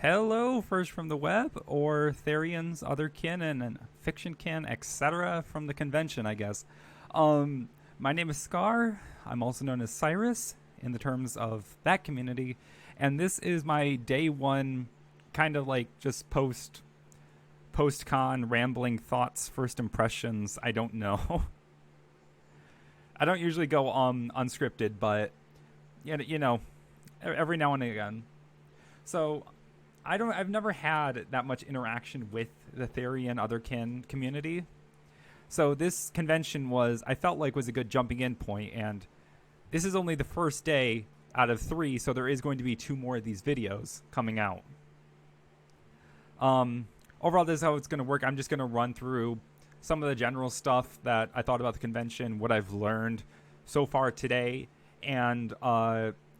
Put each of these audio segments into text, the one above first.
Hello, first from the web, or Therians, Otherkin, and Fictionkin, etc. from the convention, I guess. My name is Scar. I'm also known as Cyrus in the terms of that community, and this is my day one, kind of like just post con rambling thoughts, first impressions. I don't know. I don't usually go unscripted, but every now and again. So I've never had that much interaction with the Theory and Otherkin community. So this convention I felt like was a good jumping in point, and this is only the first day out of 3, so there is going to be 2 more of these videos coming out. Overall, this is how it's going to work. I'm just going to run through some of the general stuff that I thought about the convention, what I've learned so far today, and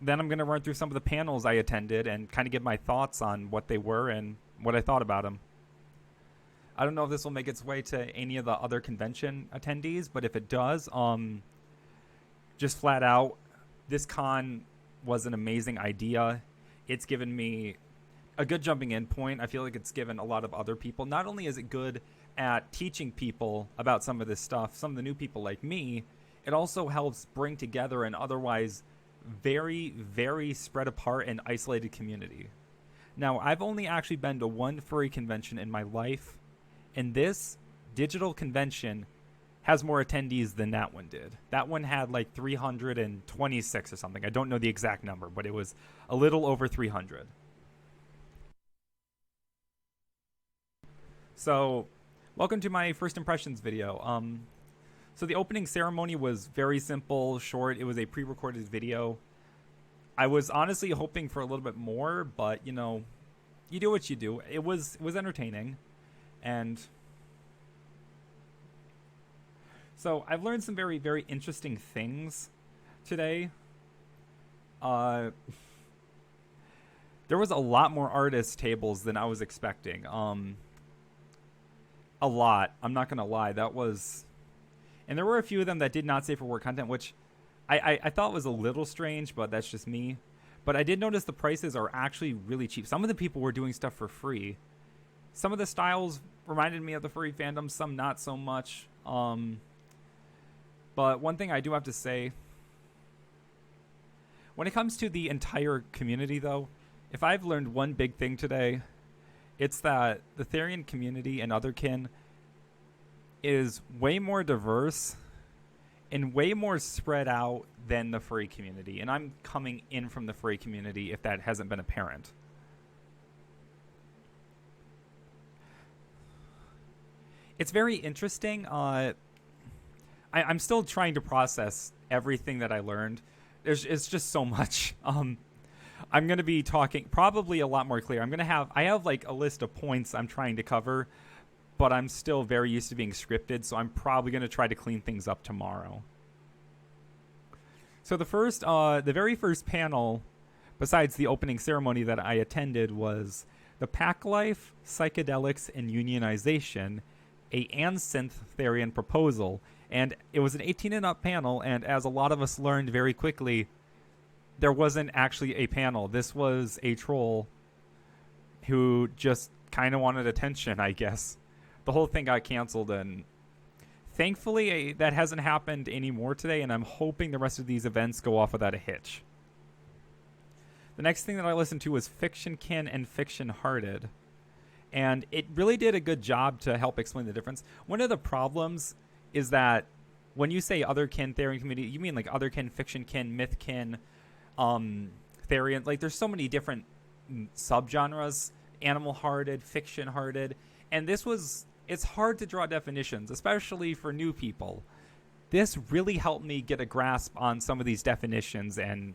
then I'm going to run through some of the panels I attended and kind of give my thoughts on what they were and what I thought about them. I don't know if this will make its way to any of the other convention attendees, but if it does, just flat out, this con was an amazing idea. It's given me a good jumping in point. I feel like it's given a lot of other people. Not only is it good at teaching people about some of this stuff, some of the new people like me, it also helps bring together an otherwise very, very spread apart and isolated community. Now, I've only actually been to one furry convention in my life, and this digital convention has more attendees than that one did. That one had like 326 or something. I don't know the exact number, but it was a little over 300. So, welcome to my first impressions video. So the opening ceremony was very simple, short. It was a pre-recorded video. I was honestly hoping for a little bit more, but you do what you do. It was entertaining, and so I've learned some very, very interesting things today. There was a lot more artist tables than I was expecting. A lot. I'm not gonna lie. And there were a few of them that did not say for work content, which I thought was a little strange, but that's just me. But I did notice the prices are actually really cheap. Some of the people were doing stuff for free. Some of the styles reminded me of the furry fandom, some not so much. But one thing I do have to say, when it comes to the entire community, though, if I've learned one big thing today, it's that the Therian community and Otherkin is way more diverse and way more spread out than the furry community. And I'm coming in from the furry community if that hasn't been apparent. It's very interesting. I'm still trying to process everything that I learned. It's just so much. I'm going to be talking probably a lot more clear. I have like a list of points I'm trying to cover, but I'm still very used to being scripted, so I'm probably going to try to clean things up tomorrow. So the very first panel, besides the opening ceremony that I attended, was the Pack Life, Psychedelics, and Unionization, a Ansynth Therian proposal. And it was an 18 and up panel, and as a lot of us learned very quickly, there wasn't actually a panel. This was a troll who just kind of wanted attention, I guess. The whole thing got canceled, and thankfully that hasn't happened anymore today, and I'm hoping the rest of these events go off without a hitch. The next thing that I listened to was Fictionkin and Fiction Hearted, and it really did a good job to help explain the difference. One of the problems is that when you say Otherkin Therian community, you mean like Otherkin, Fictionkin, Mythkin, Therian. Like there's so many different subgenres, Animal Hearted, Fiction Hearted, and it's hard to draw definitions, especially for new people. This really helped me get a grasp on some of these definitions and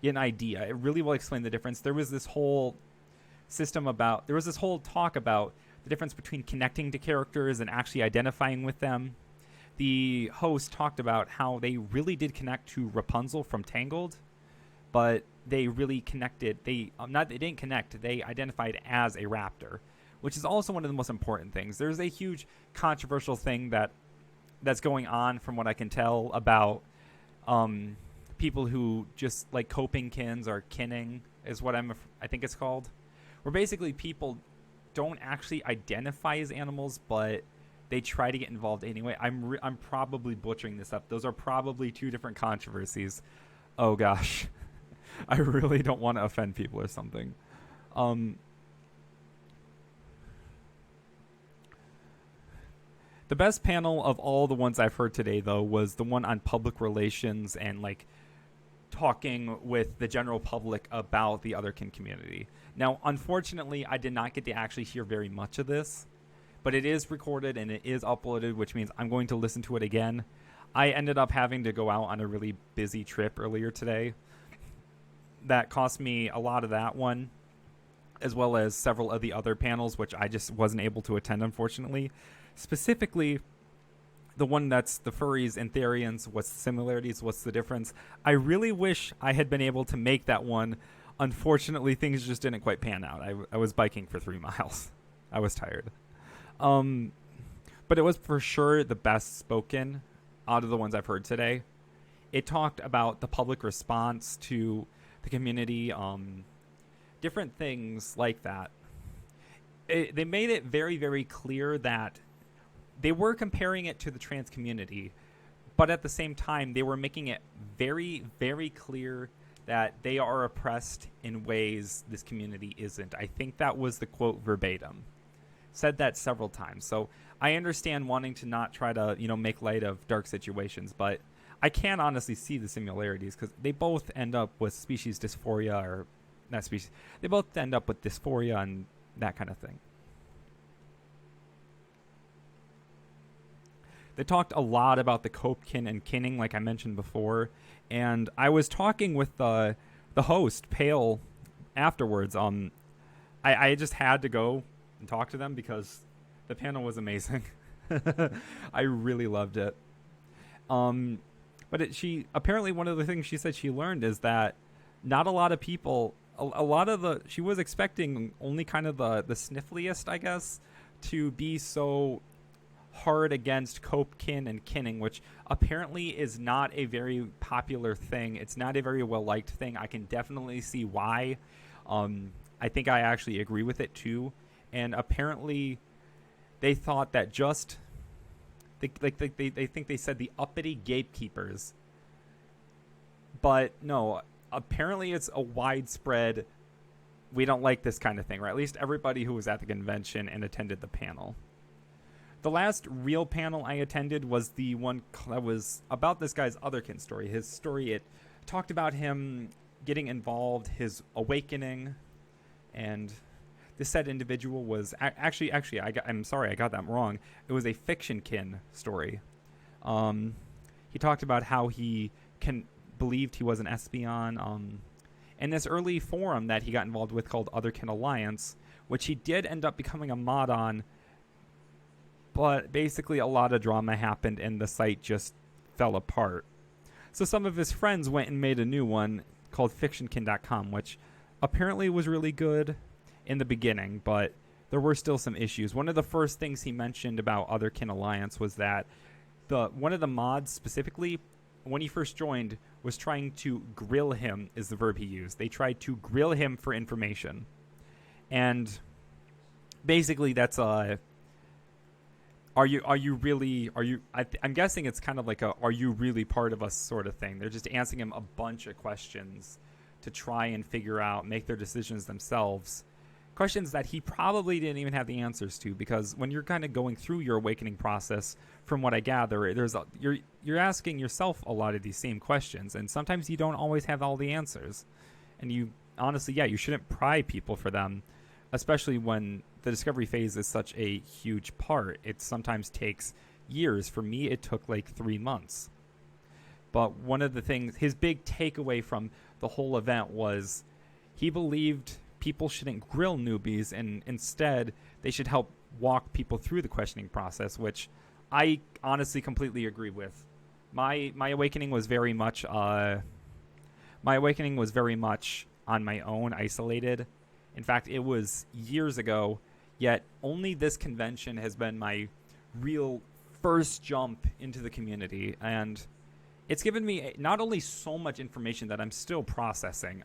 get an idea. It really will explain the difference. There was this whole talk about the difference between connecting to characters and actually identifying with them. The host talked about how they really did connect to Rapunzel from Tangled, but they really connected. They didn't connect. They identified as a raptor, which is also one of the most important things. There's a huge controversial thing that's going on, from what I can tell, about people who just like coping kins or kinning is what I think it's called, where basically people don't actually identify as animals, but they try to get involved anyway. I'm probably butchering this up. Those are probably two different controversies. Oh gosh, I really don't want to offend people or something. The best panel of all the ones I've heard today, though, was the one on public relations and like talking with the general public about the Otherkin community. Now, unfortunately, I did not get to actually hear very much of this, but it is recorded and it is uploaded, which means I'm going to listen to it again. I ended up having to go out on a really busy trip earlier today. That cost me a lot of that one, as well as several of the other panels, which I just wasn't able to attend, unfortunately. Specifically, the one that's the furries and Therians, what's the similarities, what's the difference. I really wish I had been able to make that one. Unfortunately, things just didn't quite pan out. I was biking for 3 miles. I was tired. But it was for sure the best spoken out of the ones I've heard today. It talked about the public response to the community, different things like that. They made it very, very clear that they were comparing it to the trans community, but at the same time, they were making it very, very clear that they are oppressed in ways this community isn't. I think that was the quote verbatim. Said that several times. So I understand wanting to not try to, make light of dark situations, but I can honestly see the similarities because they both end up with species dysphoria, or not species. They both end up with dysphoria and that kind of thing. They talked a lot about the Copekin and kinning, like I mentioned before, and I was talking with the host, Pale, afterwards. I just had to go and talk to them because the panel was amazing. I really loved it. But she apparently, one of the things she said she learned is that not a lot of people, she was expecting only kind of the sniffliest, I guess, to be so hard against Copekin and kinning, which apparently is not a very popular thing. It's not a very well-liked thing. I can definitely see why. I think I actually agree with it too. And apparently they thought that they think they said the uppity gatekeepers. But no, apparently it's a widespread, we don't like this kind of thing, or at least everybody who was at the convention and attended the panel. The last real panel I attended was the one that was about this guy's Otherkin story. His story, it talked about him getting involved, his awakening, and this said individual was I'm sorry, I got that wrong. It was a fiction-kin story. He talked about how he believed he was an Espeon. And this early forum that he got involved with called Otherkin Alliance, which he did end up becoming a mod on, but basically a lot of drama happened and the site just fell apart. So some of his friends went and made a new one called fictionkin.com, which apparently was really good in the beginning, but there were still some issues. One of the first things he mentioned about Otherkin Alliance was that one of the mods specifically, when he first joined, was trying to grill him, is the verb he used. They tried to grill him for information. And basically that's I'm guessing it's kind of like are you really part of us sort of thing. They're just answering him a bunch of questions to try and figure out, make their decisions themselves. Questions that he probably didn't even have the answers to, because when you're kind of going through your awakening process, from what I gather, you're asking yourself a lot of these same questions, and sometimes you don't always have all the answers. And you honestly, you shouldn't pry people for them, especially when the discovery phase is such a huge part. It sometimes takes years. For me, it took like 3 months. But one of the things, his big takeaway from the whole event was he believed people shouldn't grill newbies, and instead they should help walk people through the questioning process, which I honestly completely agree with. My awakening was very much on my own, isolated. In fact, it was years ago, yet only this convention has been my real first jump into the community, and it's given me not only so much information that I'm still processing,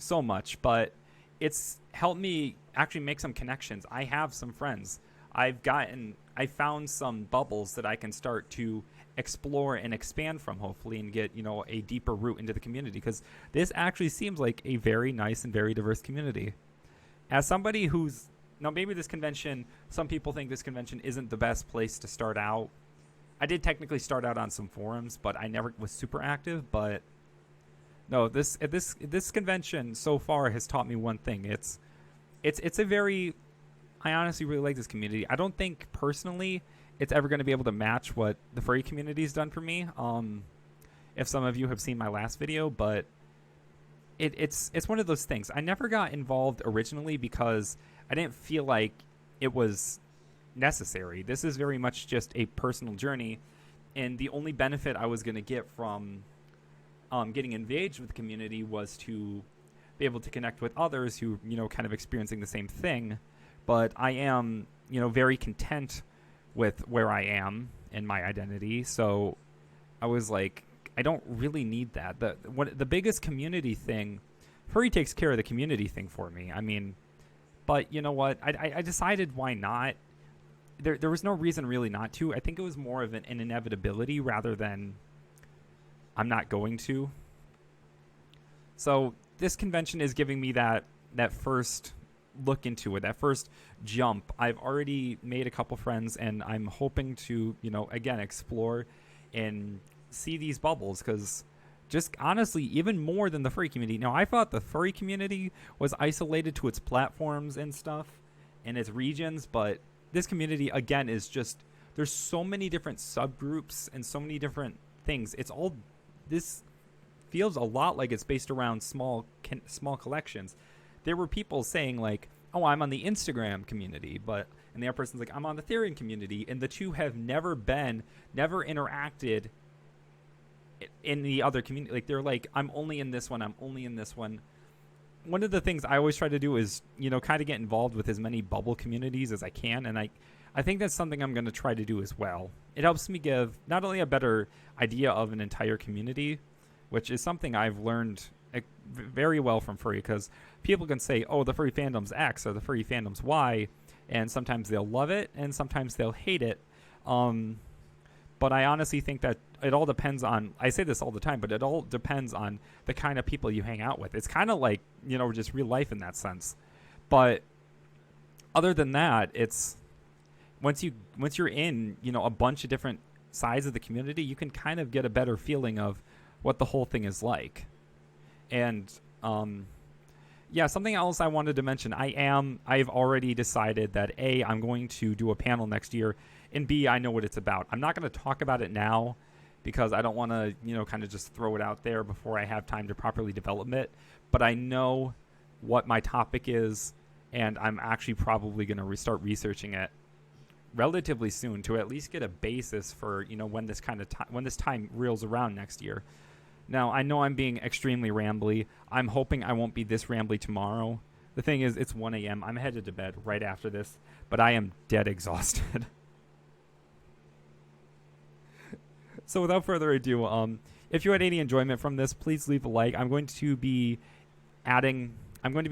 so much, but it's helped me actually make some connections. I have some friends. I found some bubbles that I can start to explore and expand from, hopefully, and get, a deeper root into the community, because this actually seems like a very nice and very diverse community. As somebody who's, now maybe this convention, some people think this convention isn't the best place to start out. I did technically start out on some forums, but I never was super active. But no, this convention so far has taught me one thing. It's a very, I honestly really like this community. I don't think personally it's ever going to be able to match what the furry community's done for me. If some of you have seen my last video, but it's one of those things. I never got involved originally because I didn't feel like it was necessary. This is very much just a personal journey, and the only benefit I was going to get from getting engaged with the community was to be able to connect with others who, kind of experiencing the same thing. But I am, very content with where I am in my identity. So I was like, I don't really need that. The biggest community thing, furry takes care of the community thing for me. I mean, but you know what? I decided why not. There was no reason really not to. I think it was more of an inevitability rather than I'm not going to. So this convention is giving me that first look into it, that first jump. I've already made a couple friends, and I'm hoping to, again, explore and see these bubbles, because just honestly, even more than the furry community. Now, I thought the furry community was isolated to its platforms and stuff and its regions, but this community, again, is just, there's so many different subgroups and so many different things. This feels a lot like it's based around small collections. There were people saying like, oh, I'm on the Instagram community, and the other person's like, I'm on the Therian community, and the two have never interacted in the other community. Like, they're like, I'm only in this one, I'm only in this one. One of the things I always try to do is, kind of get involved with as many bubble communities as I can, and I think that's something I'm going to try to do as well. It helps me give not only a better idea of an entire community, which is something I've learned very well from furry, because people can say, oh, the furry fandom's X or the furry fandom's Y, and sometimes they'll love it and sometimes they'll hate it. But I honestly think that it all depends on, I say this all the time, but it all depends on the kind of people you hang out with. It's kind of like, just real life in that sense. But other than that, it's once you're in, a bunch of different sides of the community, you can kind of get a better feeling of what the whole thing is like. And something else I wanted to mention, I've already decided that A, I'm going to do a panel next year, and B, I know what it's about. I'm not going to talk about it now because I don't want to, kind of just throw it out there before I have time to properly develop it. But I know what my topic is, and I'm actually probably going to start researching it relatively soon to at least get a basis for, when this when this time reels around next year. Now, I know I'm being extremely rambly. I'm hoping I won't be this rambly tomorrow. The thing is, it's 1 a.m. I'm headed to bed right after this, but I am dead exhausted. So without further ado, if you had any enjoyment from this, please leave a like. I'm going to be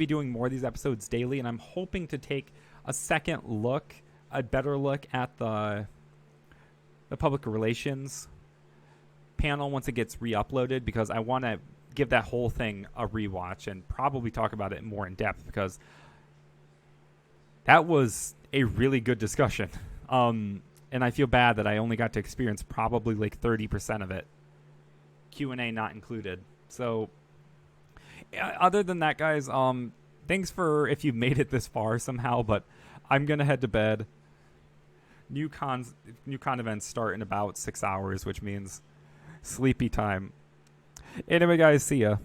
doing more of these episodes daily, and I'm hoping to take a better look at the public relations panel once it gets re-uploaded, because I want to give that whole thing a rewatch and probably talk about it more in depth, because that was a really good discussion. And I feel bad that I only got to experience probably like 30% of it, Q&A not included. So other than that, guys, thanks for if you've made it this far somehow, but I'm going to head to bed. New con events start in about 6 hours, which means sleepy time. Anyway, guys, see ya.